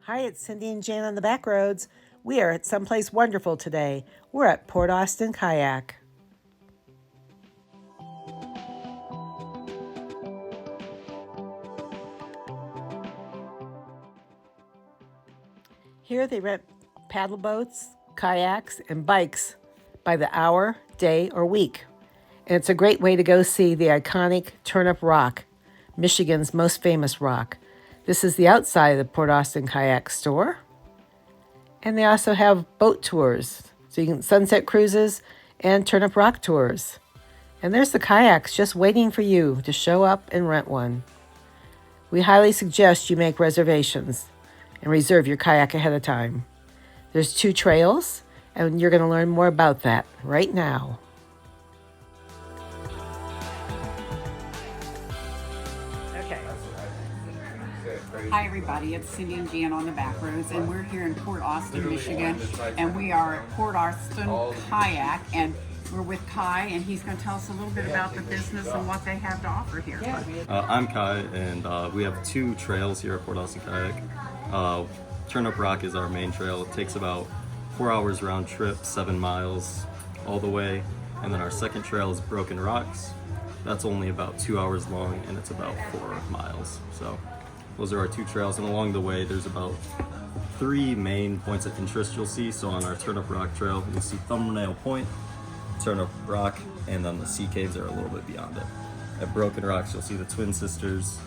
Hi, it's Cindy and Jan on the back roads. We are at someplace wonderful today. We're at Port Austin Kayak. Here they rent paddle boats, kayaks, and bikes by the hour, day, or week. And it's a great way to go see the iconic Turnip Rock, Michigan's most famous rock. This is the outside of the Port Austin Kayak store. And they also have boat tours, so you can sunset cruises and Turnip Rock tours. And there's the kayaks just waiting for you to show up and rent one. We highly suggest you make reservations and reserve your kayak ahead of time. There's 2 trails, and you're going to learn more about that right now. Okay. Hi everybody, it's Cindy and Jan on the back roads, and we're here in Port Austin, Michigan, and we are at Port Austin Kayak, and we're with Kai, and he's going to tell us a little bit about the business and what they have to offer here. I'm Kai, and we have 2 trails here at Port Austin Kayak. Turnip Rock is our main trail. It takes about 4 hours round trip, 7 miles all the way, and then our second trail is Broken Rocks. That's only about 2 hours long, and it's about 4 miles. So those are our 2 trails, and along the way there's about 3 main points of interest you'll see. So on our Turnip Rock trail, you'll see Thumbnail Point, Turnip Rock, and then the sea caves are a little bit beyond it. At Broken Rocks, you'll see the Twin Sisters,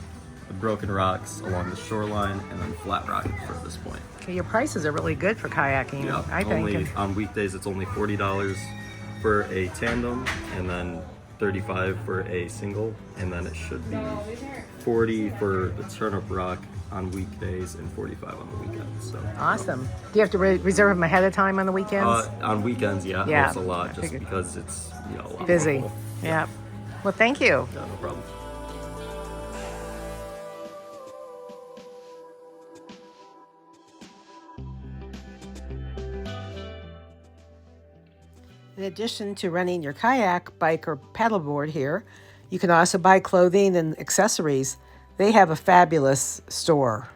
the Broken Rocks along the shoreline, and then Flat Rock for this point. Okay, your prices are really good for kayaking, Yeah, I think. on weekdays it's only $40 for a tandem, and then $35 for a single, and then it should be $40 for the Turnip Rock on weekdays and $45 on the weekends. So Awesome. Do you have to reserve them ahead of time on the weekends? on weekends, yeah, it Yeah, helps a lot I just figured. because it's a lot Busy. more full. Yeah. Well, thank you. Yeah, no problem. In addition to renting your kayak, bike, or paddleboard here, you can also buy clothing and accessories. They have a fabulous store.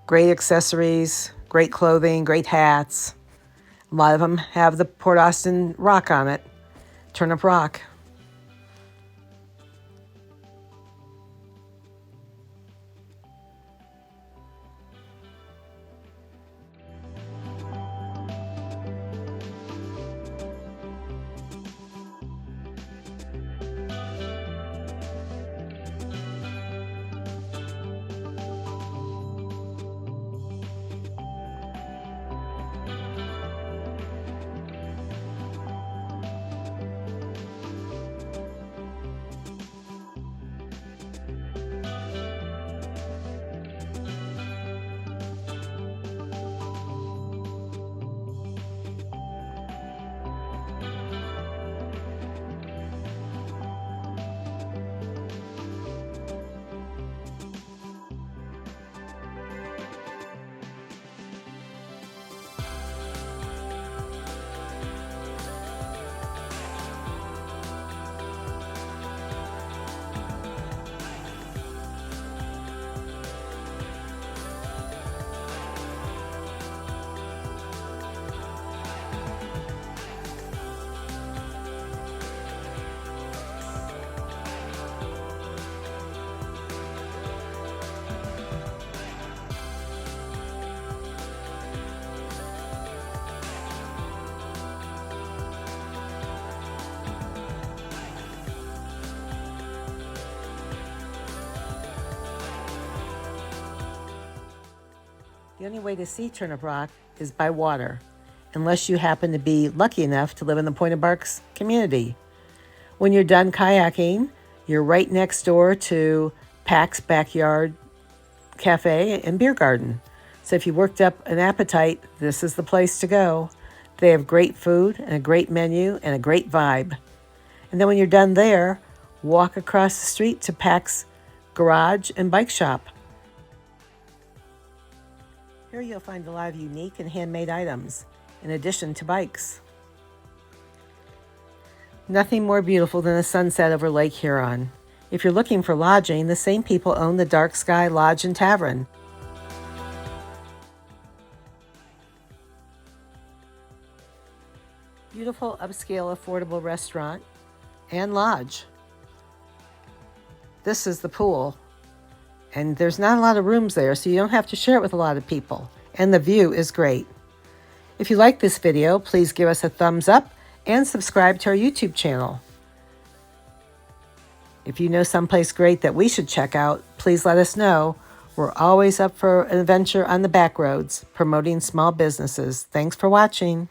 Great accessories, great clothing, great hats. A lot of them have the Port Austin Rock on it, Turnip Rock. The only way to see Turnip Rock is by water, unless you happen to be lucky enough to live in the Point of Barks community. When you're done kayaking, you're right next door to PAK'S Backyard Cafe and Beer Garden. So if you worked up an appetite, this is the place to go. They have great food and a great menu and a great vibe. And then when you're done there, walk across the street to PAK'S Garage and Bike Shop. Here you'll find a lot of unique and handmade items, in addition to bikes. Nothing more beautiful than a sunset over Lake Huron. If you're looking for lodging, the same people own the Dark Sky Lodge and Tavern. Beautiful, upscale, affordable restaurant and lodge. This is the pool. And there's not a lot of rooms there, so you don't have to share it with a lot of people. And the view is great. If you like this video, please give us a thumbs up and subscribe to our YouTube channel. If you know someplace great that we should check out, please let us know. We're always up for an adventure on the back roads, promoting small businesses. Thanks for watching.